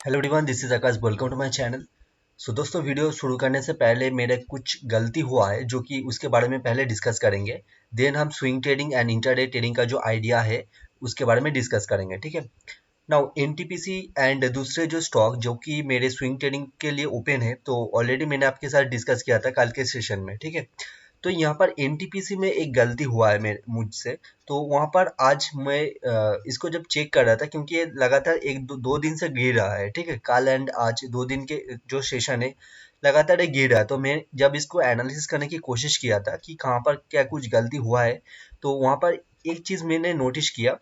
Hello everyone, this is Akash. Welcome to my channel. So दोस्तों, video शुरू करने से पहले मेरे कुछ गलती हुआ है जो कि उसके बारे में पहले डिस्कस करेंगे। देन हम swing trading and intraday trading का जो आइडिया है उसके बारे में डिस्कस करेंगे, ठीक है। नाउ एनटीपीसी एंड दूसरे जो स्टॉक जो कि मेरे स्विंग ट्रेडिंग के लिए ओपन है, तो ऑलरेडी मैंने आपके साथ डिस्कस किया था कल के सेशन में, ठीक है। तो यहाँ पर एनटीपीसी में एक गलती हुआ है मेरे मुझसे। तो वहाँ पर आज मैं इसको जब चेक कर रहा था, क्योंकि ये लगातार एक दो दिन से गिर रहा है, ठीक है। कल एंड आज 2 दिन के जो सेशन है लगातार ये गिर रहा है। तो मैं जब इसको एनालिसिस करने की कोशिश किया था कि कहाँ पर क्या कुछ गलती हुआ है, तो वहाँ पर एक चीज मैंने नोटिस किया।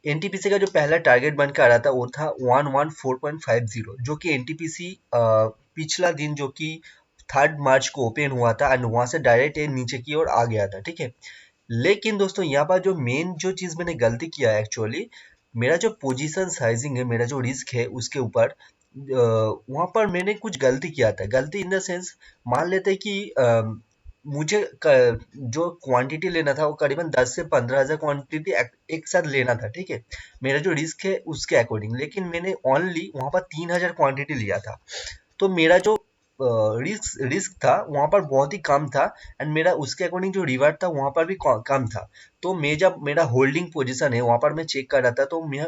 एनटीपीसी का जो पहला टारगेट बन के आ रहा था वो था 114.50, जो कि एनटीपीसी पिछला दिन जो कि 3 मार्च को ओपन हुआ था एंड वहां से डायरेक्ट नीचे की ओर आ गया था, ठीक है। लेकिन दोस्तों, यहाँ पर जो मेन जो चीज मैंने गलती किया है एक्चुअली, मेरा जो पोजीशन साइजिंग है, मेरा जो रिस्क है उसके ऊपर वहां पर मैंने कुछ गलती किया था। गलती इन द सेंस, मान लेते कि मुझे जो क्वांटिटी लेना था वो करीबन 10 से 15 हज़ार क्वांटिटी एक साथ लेना था, ठीक है। मेरा जो रिस्क है उसके अकॉर्डिंग, लेकिन मैंने ओनली वहां पर 3,000 क्वांटिटी लिया था। तो मेरा जो रिस्क रिस्क था वहां पर बहुत ही कम था एंड मेरा उसके अकॉर्डिंग जो रिवार्ड था वहां पर भी कम था। तो मैं जब मेरा होल्डिंग पोजीशन है वहां पर मैं चेक कर रहा था, तो मैं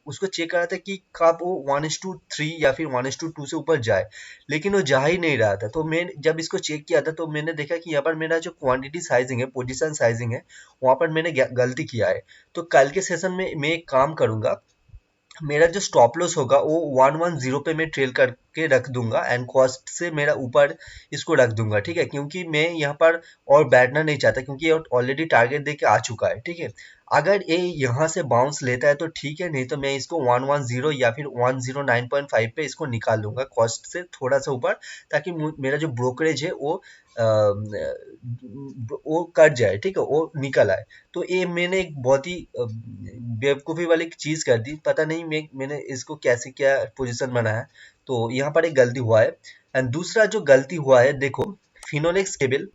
उसको चेक कर रहा था कि कब वो 1:3 या फिर 1:2 से ऊपर जाए, लेकिन वो जा ही नहीं रहा था। तो मैं जब इसको चेक किया था तो मैंने देखा कि यहाँ पर मेरा जो क्वांटिटी साइजिंग है, पोजीशन साइजिंग है, वहां पर मैंने गलती किया है। तो कल के सेशन में मैं एक काम करूंगा, मेरा जो स्टॉप लॉस होगा वो 110 पे मैं ट्रेल करके रख दूंगा एंड कॉस्ट से मेरा ऊपर इसको रख दूंगा, ठीक है। क्योंकि मैं यहाँ पर और बैठना नहीं चाहता, क्योंकि ये ऑलरेडी टारगेट दे के आ चुका है, ठीक है। अगर ये यहाँ से बाउंस लेता है तो ठीक है, नहीं तो मैं इसको 110 या फिर 109.5 पे इसको निकाल दूंगा कॉस्ट से थोड़ा सा ऊपर, ताकि मेरा जो ब्रोकरेज है वो कट जाए, ठीक है, वो निकल आए। तो ये मैंने एक बहुत ही बेवकूफ़ी वाली चीज़ कर दी। पता नहीं मैंने इसको कैसे क्या पोजीशन बनाया। तो यहाँ पर एक गलती हुआ है। एंड दूसरा जो गलती हुआ है, देखो, फिनोलेक्स केबल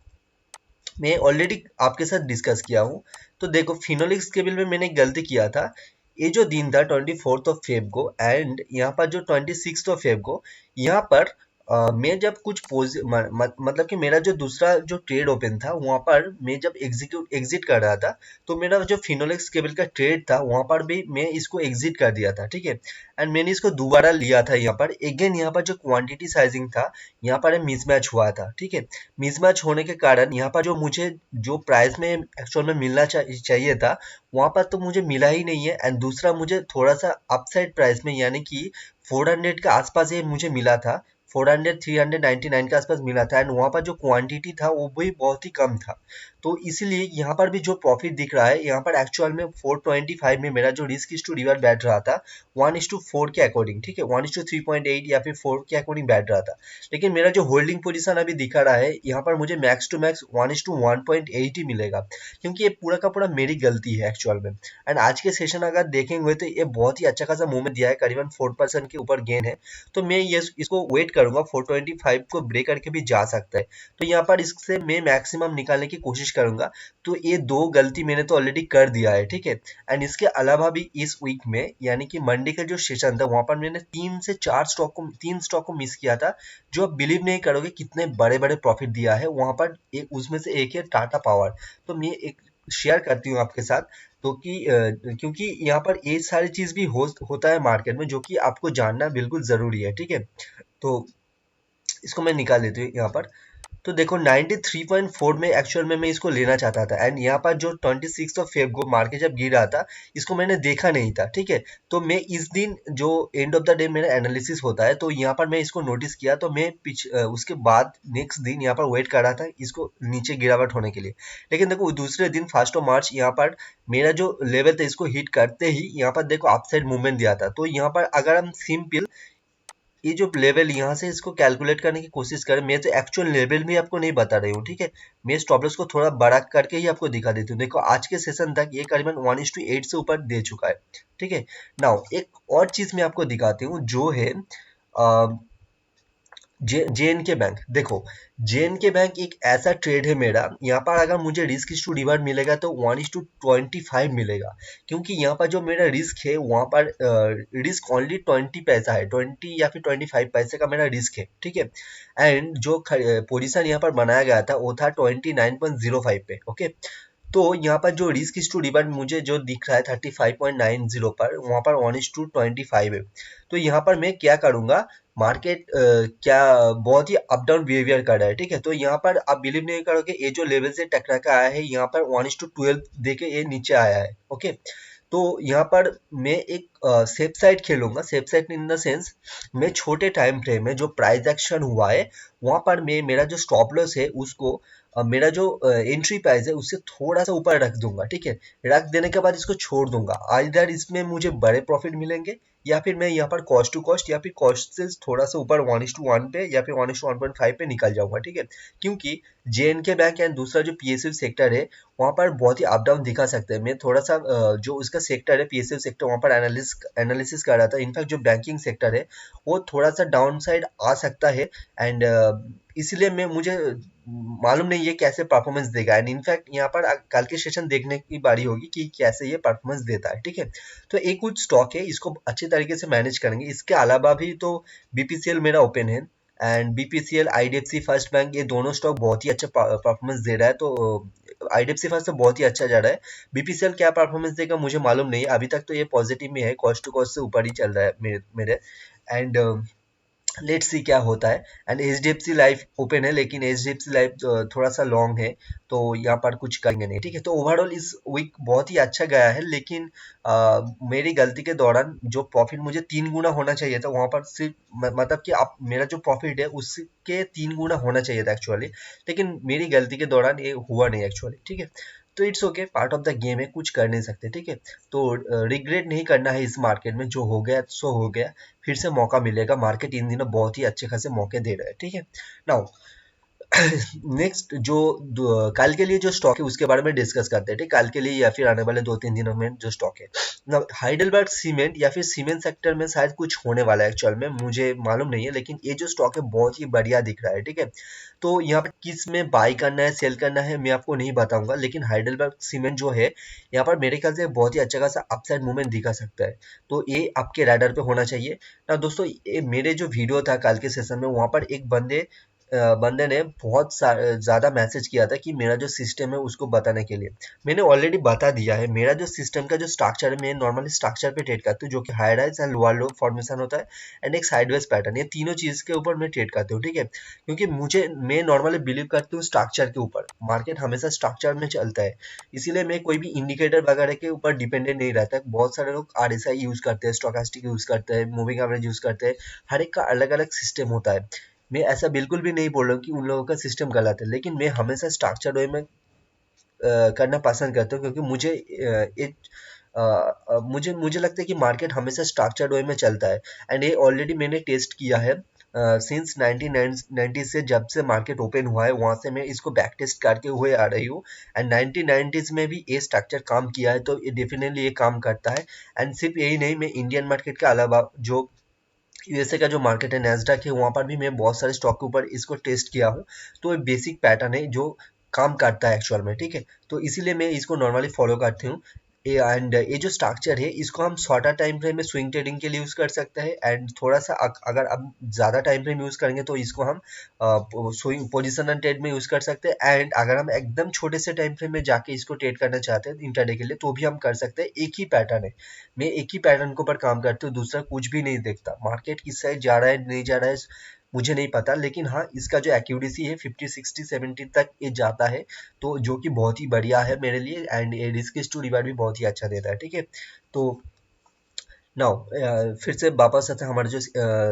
मैं ऑलरेडी आपके साथ डिस्कस किया हूँ। तो देखो, फिनोलेक्स केबल में मैंने एक गलती किया था। ये जो दिन था 24 ऑफ फेब को एंड यहाँ पर जो 26 ऑफ फेब को, यहाँ पर मैं जब कुछ मतलब कि मेरा जो दूसरा जो ट्रेड ओपन था वहां पर मैं जब एग्जिट कर रहा था, तो मेरा जो फिनोलेक्स केबल का ट्रेड था वहां पर भी मैं इसको एग्जिट कर दिया था, ठीक है। एंड मैंने इसको दोबारा लिया था यहाँ पर अगेन। यहाँ पर जो क्वांटिटी साइजिंग था यहाँ पर मिसमैच हुआ था, ठीक है। मिसमैच होने के कारण यहाँ पर जो मुझे जो प्राइस में एक्चुअल में मिलना चाहिए था वहां पर तो मुझे मिला ही नहीं है। एंड दूसरा मुझे थोड़ा सा अपसाइड प्राइस में, यानी कि 400 के आसपास ये मुझे मिला था। 400 399 के आसपास मिला था एंड वहां पर जो क्वांटिटी था वो भी बहुत ही कम था। तो इसीलिए यहाँ पर भी जो प्रॉफिट दिख रहा है, यहाँ पर एक्चुअल में 425 में मेरा जो रिस्क इज टू रिवार्ड बैठ रहा था 1:4 के अकॉर्डिंग, ठीक है। 1:3.8 या फिर 4 के अकॉर्डिंग बैठ रहा था। लेकिन मेरा जो होल्डिंग पोजीशन अभी दिखा रहा है, यहाँ पर मुझे मैक्स टू मैक्स 1:1.8 ही मिलेगा, क्योंकि ये पूरा का पूरा मेरी गलती है एक्चुअल में। एंड आज के सेशन अगर देखेंगे तो ये बहुत ही अच्छा खासा मूवमेंट दिया है, करीबन 4% के ऊपर गेन है। तो मैं ये इसको वेट करूंगा, 425 को ब्रेक करके भी जा सकता है। तो यहाँ पर इससे मैं मैक्सिमम निकालने की कोशिश करूंगा। तो ये दो गलती मैंने तो ऑलरेडी कर दिया है, ठीक है। एंड इसके अलावा भी इस वीक में, यानी कि मंडे का जो सेशन था वहां पर मैंने 3 स्टॉक को मिस किया था, जो आप बिलीव नहीं करोगे कितने बड़े बड़े प्रॉफिट दिया है वहां पर। उसमें से एक है टाटा पावर। तो मैं एक शेयर करती हूँ आपके साथ। तो क्योंकि यहाँ पर ये सारी चीज भी होता है मार्केट में, जो कि आपको जानना बिल्कुल जरूरी है, ठीक है। तो इसको मैं निकाल देती हूँ यहाँ पर। तो देखो, 93.4 में एक्चुअल में मैं इसको लेना चाहता था एंड यहाँ पर जो 26 ऑफ फेब को मार्केट जब गिर रहा था, इसको मैंने देखा नहीं था, ठीक है। तो मैं इस दिन जो एंड ऑफ द डे मेरा एनालिसिस होता है, तो यहाँ पर मैं इसको नोटिस किया, तो मैं उसके बाद नेक्स्ट दिन यहाँ पर वेट कर रहा था इसको नीचे गिरावट होने के लिए। लेकिन देखो, दूसरे दिन 1 मार्च यहाँ पर मेरा जो लेवल था इसको हिट करते ही यहाँ पर देखो अपसाइड मूवमेंट दिया था। तो यहाँ पर अगर हम सिंपल ये जो लेवल यहाँ से इसको कैलकुलेट करने की कोशिश करें, मैं तो एक्चुअल लेवल भी आपको नहीं बता रही हूँ, ठीक है। मैं स्टॉप लॉस को थोड़ा बड़ा करके ही आपको दिखा देती हूँ। देखो, आज के सेशन तक ये करीबन 1:8 से ऊपर दे चुका है, ठीक है। नाउ एक और चीज मैं आपको दिखाती हूँ, जो है जे एन के बैंक, देखो जे एन के बैंक एक ऐसा ट्रेड है मेरा, यहाँ पर अगर मुझे रिस्क टू रिवार्ड मिलेगा तो 1:25 मिलेगा, क्योंकि यहाँ पर जो मेरा रिस्क है वहाँ पर रिस्क ओनली 20 पैसा है, 20 या फिर 25 पैसे का मेरा रिस्क है, ठीक है। एंड जो पोजीशन यहाँ पर बनाया गया था वो था 29.05 पे, ओके। तो यहाँ पर जो रिस्क टू रिवार्ड मुझे जो दिख रहा है 35.90 पर, वहाँ पर 1:25 है। तो यहाँ पर मैं क्या करूंगा, मार्केट क्या बहुत ही अप डाउन बिहेवियर कर रहा है, ठीक है। तो यहाँ पर आप बिलीव नहीं करोगे, ये जो लेवल से टकरा के आया है यहाँ पर 1:12 देके ये नीचे आया है, ओके। तो यहाँ पर मैं एक सेफ साइड खेलूंगा, safe side in the sense मैं छोटे टाइम फ्रेम में जो प्राइस एक्शन हुआ है वहां पर मैं मेरा जो स्टॉप लॉस है उसको मेरा जो एंट्री प्राइस है उससे थोड़ा सा ऊपर रख दूंगा, ठीक है। रख देने के बाद इसको छोड़ दूंगा, आइदर इसमें मुझे बड़े प्रॉफिट मिलेंगे या फिर मैं यहाँ पर कॉस्ट टू कॉस्ट या फिर कॉस्ट से थोड़ा सा ऊपर 1:1 पे या फिर 1:1.5 पे निकल जाऊंगा, ठीक है। क्योंकि जे एन के बैंक एंड दूसरा जो पीएसयू सेक्टर है वहाँ पर बहुत ही अप डाउन दिखा सकते हैं। मैं थोड़ा सा जो उसका सेक्टर है पीएसयू सेक्टर वहाँ पर एनालिसिस कर रहा था, इनफैक्ट जो बैंकिंग सेक्टर है वो थोड़ा सा डाउन साइड आ सकता है। एंड इसलिए मैं मुझे मालूम नहीं ये कैसे परफॉर्मेंस देगा, एंड इनफैक्ट यहाँ पर कल के सेशन देखने की बारी होगी कि कैसे ये परफॉर्मेंस देता है, ठीक है। तो एक कुछ स्टॉक है, इसको अच्छे तरीके से मैनेज करेंगे। इसके अलावा भी तो बीपीसीएल मेरा ओपन है, and BPCL IDFC first bank ये दोनों स्टॉक बहुत ही अच्छा परफॉर्मेंस दे रहा है। तो आईडीएफसी फर्स्ट तो बहुत ही अच्छा जा रहा है, बीपीसीएल क्या परफॉर्मेंस देगा मुझे मालूम नहीं है, अभी तक तो ये पॉजिटिव में है, कॉस्ट टू कॉस्ट से ऊपर ही चल रहा है मेरे। एंड लेट्स सी क्या होता है। And H D F C life open है, लेकिन H D F C life थोड़ा सा लॉन्ग है, तो यहाँ पर कुछ करेंगे नहीं, ठीक है। तो ओवरऑल इस वीक बहुत ही अच्छा गया है, लेकिन मेरी गलती के दौरान जो प्रॉफिट मुझे 3 गुना होना चाहिए था वहां पर सिर्फ मतलब कि आप मेरा जो प्रॉफिट है उसके 3 गुना होना चाहिए था एक्चुअली, लेकिन मेरी गलती के दौरान ये हुआ नहीं एक्चुअली, ठीक है। तो it's okay, part of the game है, कुछ कर नहीं सकते, ठीक है। तो रिग्रेट नहीं करना है इस मार्केट में, जो हो गया सो हो गया, फिर से मौका मिलेगा। मार्केट इन दिनों बहुत ही अच्छे खासे मौके दे रहा है, ठीक है। नाउ नेक्स्ट जो कल के लिए जो स्टॉक है उसके बारे में डिस्कस करते हैं, ठीक। कल के लिए या फिर आने वाले 2-3 दिनों में जो स्टॉक है ना, हाइडेलबर्ग सीमेंट या फिर सीमेंट सेक्टर में शायद कुछ होने वाला है एक्चुअल में, मुझे मालूम नहीं है, लेकिन ये जो स्टॉक है बहुत ही बढ़िया दिख रहा है, ठीक है। तो यहाँ पे किस में बाई करना है सेल करना है मैं आपको नहीं बताऊंगा, लेकिन हाइडेलबर्ग सीमेंट जो है यहाँ पर मेरे ख्याल से बहुत ही अच्छा खासा अपसाइड मूवमेंट दिखा सकता है, तो ये आपके रैडर पे होना चाहिए ना दोस्तों। ये मेरे जो वीडियो था कल के सेशन में वहां पर एक बंदे ने बहुत ज़्यादा मैसेज किया था कि मेरा जो सिस्टम है उसको बताने के लिए। मैंने ऑलरेडी बता दिया है, मेरा जो सिस्टम का जो स्ट्रक्चर है, मैं नॉर्मली स्ट्रक्चर पे ट्रेड करता हूँ, जो कि high rise and lower low formation होता है, एंड एक साइडवेज पैटर्न, ये तीनों चीज़ के ऊपर मैं ट्रेड करता हूँ, ठीक है। क्योंकि मैं नॉर्मली बिलीव करती हूँ स्ट्रक्चर के ऊपर, मार्केट हमेशा स्ट्रक्चर में चलता है, इसीलिए मैं कोई भी इंडिकेटर वगैरह के ऊपर डिपेंडेंट नहीं रहता। बहुत सारे लोग आरएसआई यूज करते हैं, स्टोकास्टिक यूज करते हैं, मूविंग एवरेज यूज करते हैं, हर एक का अलग अलग सिस्टम होता है। मैं ऐसा बिल्कुल भी नहीं बोल रहा हूँ कि उन लोगों का सिस्टम गलत है, लेकिन मैं हमेशा स्ट्रक्चर वे में करना पसंद करता हूँ, क्योंकि मुझे मुझे लगता है कि मार्केट हमेशा स्ट्रक्चर्ड वे में चलता है। एंड ये ऑलरेडी मैंने टेस्ट किया है सिंस 1990 से, जब से मार्केट ओपन हुआ है वहां से मैं इसको बैक टेस्ट करके हुए आ रही हूँ। एंड 1990s में भी ये स्ट्रक्चर काम किया है, तो ये डेफिनेटली ये काम करता है। एंड सिर्फ यही नहीं, मैं इंडियन मार्केट के अलावा जो यूएसए का जो मार्केट है नैस्डैक है वहां पर भी मैं बहुत सारे स्टॉक के ऊपर इसको टेस्ट किया हूँ। तो ये बेसिक पैटर्न है जो काम करता है एक्चुअल में, ठीक है। तो इसीलिए मैं इसको नॉर्मली फॉलो करती हूँ। एंड ये जो स्ट्रक्चर है इसको हम शॉर्टर टाइम फ्रेम में स्विंग ट्रेडिंग के लिए यूज कर सकते हैं, एंड थोड़ा सा अगर अब ज्यादा टाइम फ्रेम यूज करेंगे तो इसको हम स्विंग पोजिशनल ट्रेड में यूज कर सकते हैं। एंड अगर हम एकदम छोटे से टाइम फ्रेम में जाके इसको ट्रेड करना चाहते हैं इंट्राडे के लिए तो भी हम कर सकते हैं, एक ही पैटर्न है। मैं एक ही पैटर्न के ऊपर काम करता हूँ, दूसरा कुछ भी नहीं देखता। मार्केट किस साइड जा रहा है नहीं जा रहा है मुझे नहीं पता, लेकिन हाँ इसका जो एक्यूरेसी है 50 60 70 तक ये जाता है, तो जो कि बहुत ही बढ़िया है मेरे लिए। एंड ये रिस्क टू रिवार्ड भी बहुत ही अच्छा देता है, ठीक है। तो नाउ फिर से वापस आते हैं हमारे जो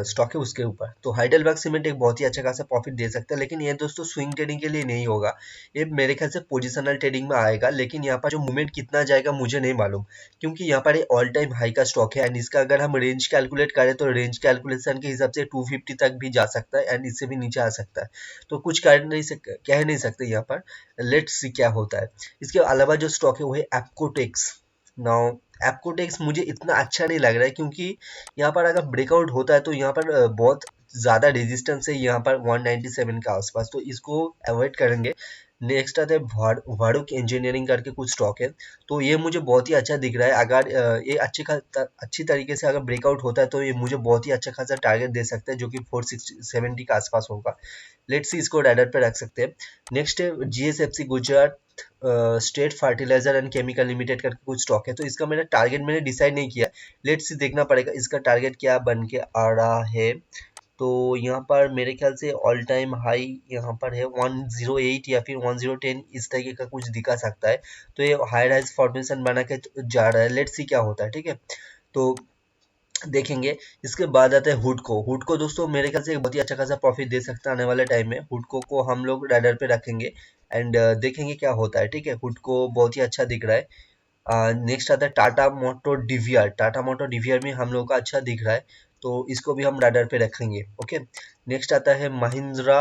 स्टॉक है उसके ऊपर। तो हाइडेलबर्ग सीमेंट एक बहुत ही अच्छा खासा प्रॉफिट दे सकता है, लेकिन ये दोस्तों स्विंग ट्रेडिंग के लिए नहीं होगा, ये मेरे ख्याल से पोजिशनल ट्रेडिंग में आएगा। लेकिन यहाँ पर जो मूवमेंट कितना जाएगा मुझे नहीं मालूम, क्योंकि यहाँ पर ऑल टाइम हाई का स्टॉक है, एंड इसका अगर हम रेंज कैलकुलेट करें तो रेंज कैलकुलेशन के हिसाब से 250 तक भी जा सकता है, एंड इससे भी नीचे आ सकता है। तो कुछ कह नहीं सकते यहाँ पर, लेट्स सी क्या होता है। इसके अलावा जो स्टॉक है वो है एप्कोटेक्स। नाउ एप्कोटेक्स मुझे इतना अच्छा नहीं लग रहा है, क्योंकि यहाँ पर अगर ब्रेकआउट होता है तो यहाँ पर बहुत ज़्यादा रेजिस्टेंस है यहाँ पर 197 के आसपास, तो इसको अवॉइड करेंगे। नेक्स्ट आता है वारुक इंजीनियरिंग करके कुछ स्टॉक है, तो ये मुझे बहुत ही अच्छा दिख रहा है। अगर ये अच्छी तरीके से अगर ब्रेकआउट होता है तो ये मुझे बहुत ही अच्छा खासा टारगेट दे सकता है, जो कि 460-70 के आसपास होगा। लेट्स सी, इसको रैडर पे रख सकते हैं। नेक्स्ट है GSFC Gujarat state fertilizer and chemical limited करके कुछ स्टॉक है, तो इसका मैंने टारगेट डिसाइड नहीं किया। लेट्स सी, देखना पड़ेगा इसका टारगेट क्या बन के आ रहा है। तो यहाँ पर मेरे ख्याल से ऑल टाइम हाई यहाँ पर है 108 या फिर 1010, इस तरीके का कुछ दिखा सकता है। तो ये हाई राइज फॉर्मेशन बना के जा रहा है, लेट्स सी क्या होता है, ठीक है। तो देखेंगे। इसके बाद आता है हुडको। हुडको दोस्तों मेरे ख्याल से एक बहुत ही अच्छा खासा प्रॉफिट दे सकता है आने वाले टाइम में। हुडको को हम लोग रैडर पे रखेंगे एंड देखेंगे क्या होता है, ठीक है। हुडको बहुत ही अच्छा दिख रहा है। नेक्स्ट आता है Tata motor DVR. Tata motor DVR में हम लोग का अच्छा दिख रहा है, तो इसको भी हम रैडर पे रखेंगे। ओके। नेक्स्ट आता है महिंद्रा,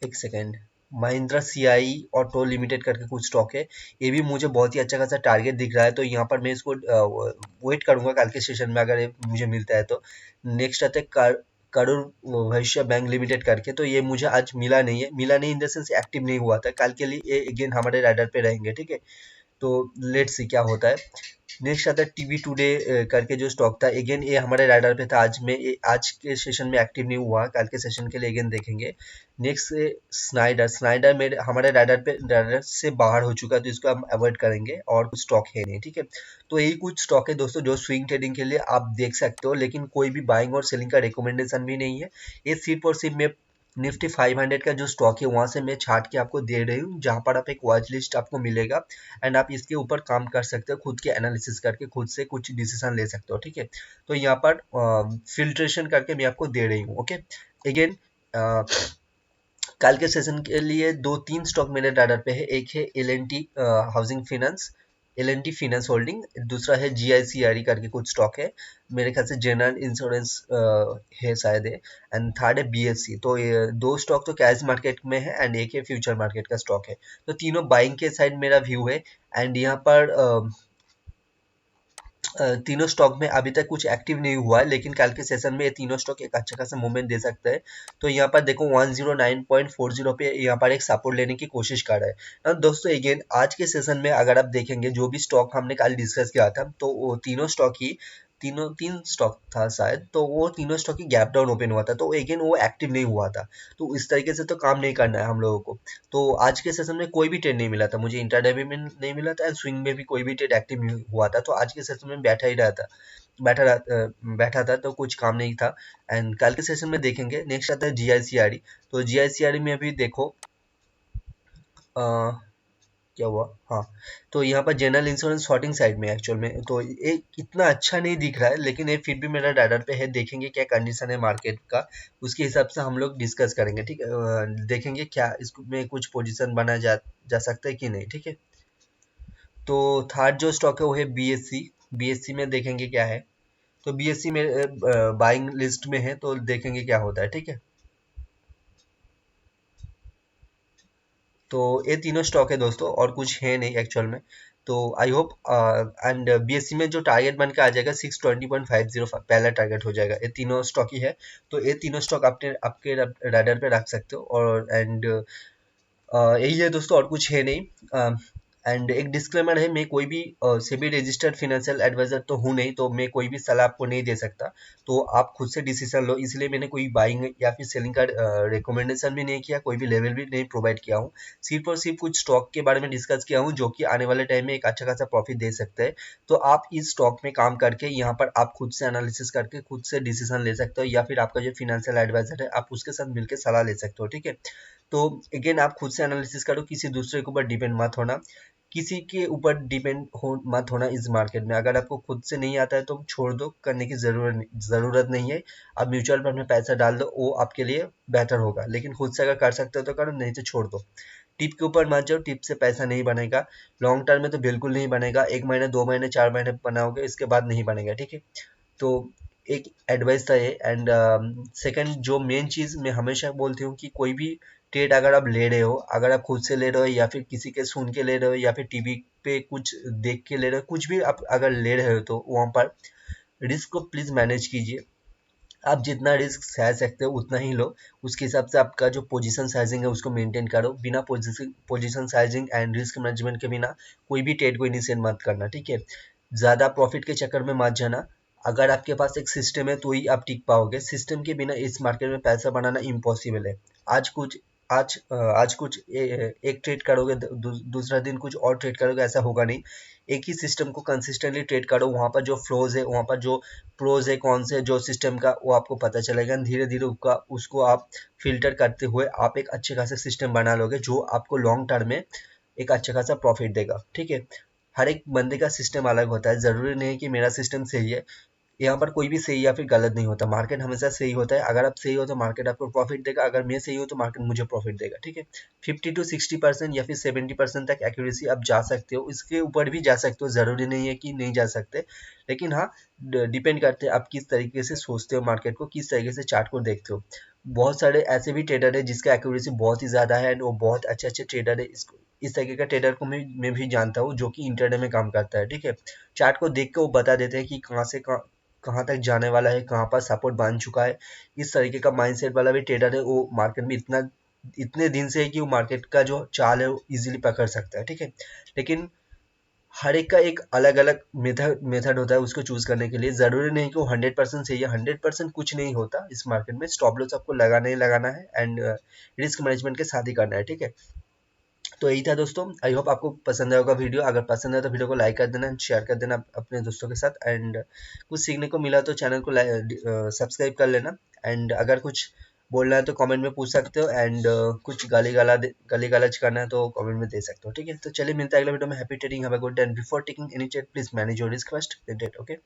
एक second, Mahindra CI auto limited करके कुछ स्टॉक है। ये भी मुझे बहुत ही अच्छा खासा टारगेट दिख रहा है, तो यहाँ पर मैं इसको वेट करूंगा कल के सेशन में अगर ये मुझे मिलता है तो। नेक्स्ट आता है करूर वैश्य बैंक लिमिटेड करके, तो ये मुझे आज मिला नहीं है। मिला नहीं इन द सेंस एक्टिव नहीं हुआ था। कल के लिए ये अगेन हमारे राइडर पे रहेंगे, ठीक है। तो लेट्स सी क्या होता है। नेक्स्ट आता है टीवी टुडे करके जो स्टॉक था, अगेन ये हमारे राइडर पे था। आज के सेशन में एक्टिव नहीं हुआ, कल के सेशन के लिए अगेन देखेंगे। Next Snyder. स्नाइडर मेरे हमारे राइडर से बाहर हो चुका है, तो इसको हम अवॉइड करेंगे और कुछ स्टॉक है नहीं, ठीक है। तो यही कुछ स्टॉक है दोस्तों जो स्विंग ट्रेडिंग के लिए आप देख सकते हो, लेकिन कोई भी बाइंग और सेलिंग का रिकमेंडेशन भी नहीं है। ये सिर्फ और सिर्फ मैं निफ्टी 500 का जो स्टॉक है वहां से मैं छाट के आपको दे रही हूँ, जहां पर आप एक वॉच लिस्ट आपको मिलेगा एंड आप इसके ऊपर काम कर सकते हो, खुद के एनालिसिस करके खुद से कुछ डिसीजन ले सकते हो, ठीक है। तो यहाँ पर फिल्ट्रेशन करके मैं आपको दे रही हूँ। ओके। अगेन कल के सेशन के लिए दो तीन स्टॉक मेरे राडार पे है। एक है L N T housing finance, L N T finance holding. दूसरा है जी आई सी आर ई करके कुछ स्टॉक है, मेरे ख्याल से जनरल इंश्योरेंस है शायद है। एंड थर्ड है बी एस सी। तो ये दो स्टॉक तो कैश मार्केट में है एंड एक है फ्यूचर मार्केट का स्टॉक है। तो तीनों बाइंग के साइड मेरा व्यू है। एंड यहाँ पर तीनों स्टॉक में अभी तक कुछ एक्टिव नहीं हुआ है, लेकिन कल के सेशन में ये तीनों स्टॉक एक अच्छा खासा मूवमेंट दे सकता है। तो यहाँ पर देखो 109.40 पे यहाँ पर एक सपोर्ट लेने की कोशिश कर रहा है ना दोस्तों। अगेन आज के सेशन में अगर आप देखेंगे जो भी स्टॉक हमने कल डिस्कस किया था, तो वो तीनों स्टॉक ही तीन स्टॉक था शायद, तो वो तीनों स्टॉक ही गैप डाउन ओपन हुआ था, तो अगेन वो एक्टिव नहीं हुआ था। तो इस तरीके से तो काम नहीं करना है हम लोगों को। तो आज के सेशन में कोई भी ट्रेड नहीं मिला था मुझे, इंट्राडे में नहीं मिला था एंड स्विंग में भी कोई भी ट्रेड एक्टिव नहीं हुआ था। तो आज के सेशन में बैठा ही रहा था, बैठा था, तो कुछ काम नहीं था। एंड कल के सेशन में देखेंगे। नेक्स्ट आता है जीआईसीआरई। तो जीआईसीआरई में अभी देखो क्या हुआ। हाँ, तो यहाँ पर जनरल इंश्योरेंस शॉर्टिंग साइड में एक्चुअल में तो ये इतना अच्छा नहीं दिख रहा है, लेकिन ये फिर भी मेरा राडार पे है। देखेंगे क्या कंडीशन है मार्केट का, उसके हिसाब से हम लोग डिस्कस करेंगे, ठीक है। देखेंगे क्या इसमें कुछ पोजीशन बना जा सकता है कि नहीं, ठीक है। तो थर्ड जो स्टॉक है वो है बीएससी। बीएससी में देखेंगे क्या है। तो बीएससी में बाइंग लिस्ट में है, तो देखेंगे क्या होता है, ठीक है। तो ये तीनों स्टॉक है दोस्तों, और कुछ है नहीं एक्चुअल में। तो आई होप एंड बीएससी में जो टारगेट बन के आ जाएगा 620.50 पहला टारगेट हो जाएगा। ये तीनों स्टॉक ही है, तो ये तीनों स्टॉक आपने आपके राडार पे रख सकते हो। और एंड यही है दोस्तों, और कुछ है नहीं। एंड एक डिस्क्लेमर है, मैं कोई भी सेबी रजिस्टर्ड फाइनेंशियल एडवाइजर तो हूँ नहीं, तो मैं कोई भी सलाह आपको नहीं दे सकता। तो आप खुद से डिसीजन लो, इसलिए मैंने कोई बाइंग या फिर सेलिंग का रिकमेंडेशन भी नहीं किया, कोई भी लेवल भी नहीं प्रोवाइड किया हूँ। सिर्फ और सिर्फ कुछ स्टॉक के बारे में डिस्कस किया हूँ जो कि आने वाले टाइम में एक अच्छा खासा प्रॉफिट दे सकता है। तो आप इस स्टॉक में काम करके यहाँ पर आप खुद से एनालिसिस करके खुद से डिसीजन ले सकते हो, या फिर आपका जो फाइनेंशियल एडवाइजर है आप उसके साथ मिलकर सलाह ले सकते हो, ठीक है। तो अगेन आप खुद से एनालिसिस करो, किसी दूसरे के ऊपर डिपेंड मत होना। किसी के ऊपर डिपेंड हो मत होना इस मार्केट में। अगर आपको खुद से नहीं आता है तो छोड़ दो, करने की जरूरत नहीं है। आप म्यूचुअल फंड में पैसा डाल दो, वो आपके लिए बेहतर होगा। लेकिन खुद से अगर कर सकते हो तो करो, नहीं तो छोड़ दो। टिप के ऊपर मत जाओ, टिप से पैसा नहीं बनेगा। लॉन्ग टर्म में तो बिल्कुल नहीं बनेगा। 1 महीने 2 महीने 4 महीने बनाओगे, इसके बाद नहीं बनेगा, ठीक है। तो एक एडवाइस था ये। एंड सेकंड जो मेन चीज मैं हमेशा बोलती हूँ कि कोई भी ट्रेड अगर आप ले रहे हो, अगर आप खुद से ले रहे हो या फिर किसी के सुन के ले रहे हो या फिर टीवी पे कुछ देख के ले रहे हो, कुछ भी आप अगर ले रहे हो, तो वहां पर रिस्क को प्लीज मैनेज कीजिए। आप जितना रिस्क सह सकते हो उतना ही लो, उसके हिसाब से आपका जो पोजीशन साइजिंग है उसको मेंटेन करो। बिना position sizing and risk management के बिना कोई भी ट्रेड को इनिशिएट मत करना, ठीक है। ज़्यादा प्रॉफिट के चक्कर में मत जाना। अगर आपके पास एक सिस्टम है तो ही आप टिक पाओगे, सिस्टम के बिना इस मार्केट में पैसा बनाना इम्पॉसिबल है। आज कुछ आज कुछ एक ट्रेड करोगे, दूसरा दिन कुछ और ट्रेड करोगे, ऐसा होगा नहीं। एक ही सिस्टम को कंसिस्टेंटली ट्रेड करो, वहाँ पर जो फ्लोज है, वहाँ पर जो प्रोज है कौन से जो सिस्टम का, वो आपको पता चलेगा। धीरे धीरे उसको आप फिल्टर करते हुए आप एक अच्छे खासे सिस्टम बना लोगे जो आपको लॉन्ग टर्म में एक अच्छा खासा प्रॉफिट देगा, ठीक है। हर एक बंदे का सिस्टम अलग होता है, ज़रूरी नहीं है कि मेरा सिस्टम सही है। यहाँ पर कोई भी सही या फिर गलत नहीं होता, मार्केट हमेशा सही होता है। अगर आप सही हो तो मार्केट आपको प्रॉफिट देगा, अगर मैं सही हूँ तो मार्केट मुझे प्रॉफिट देगा, ठीक है। 50 to 60% या फिर 70% तक एक्यूरेसी आप जा सकते हो, इसके ऊपर भी जा सकते हो, ज़रूरी नहीं है कि नहीं जा सकते। लेकिन हाँ, डिपेंड करते हैं आप किस तरीके से सोचते हो, मार्केट को किस तरीके से चार्ट को देखते हो। बहुत सारे ऐसे भी ट्रेडर है जिसका एक्यूरेसी बहुत ही ज़्यादा है एंड वो बहुत अच्छे अच्छे ट्रेडर है। इस तरीके का ट्रेडर को मैं भी जानता हूँ जो कि इंटरडे में काम करता है, ठीक है। चार्ट को देख के वो बता देते हैं कि कहाँ से कहाँ तक जाने वाला है, कहाँ पर सपोर्ट बन चुका है। इस तरीके का माइंडसेट वाला भी ट्रेडर है, वो मार्केट में इतने दिन से है कि वो मार्केट का जो चाल है वो इजीली पकड़ सकता है, ठीक है। लेकिन हर एक का एक अलग अलग मेथड होता है उसको चूज करने के लिए। जरूरी नहीं कि वो 100% सही है, 100% कुछ नहीं होता इस मार्केट में। स्टॉप लॉस आपको लगाना ही लगाना है एंड रिस्क मैनेजमेंट के साथ ही करना है, ठीक है। तो यही था दोस्तों, आई होप आपको पसंद आया होगा वीडियो। अगर पसंद है तो वीडियो को लाइक कर देना एंड शेयर कर देना अपने दोस्तों के साथ। एंड कुछ सीखने को मिला तो चैनल को सब्सक्राइब कर लेना। एंड अगर कुछ बोलना है तो कमेंट में पूछ सकते हो एंड कुछ गाली गलौज करना है तो कमेंट में दे सकते हो, ठीक है। तो चलिए मिलता है अगले वीडियो में। Happy trading, have a good day and before taking any trade please manage your risk first then trade, okay.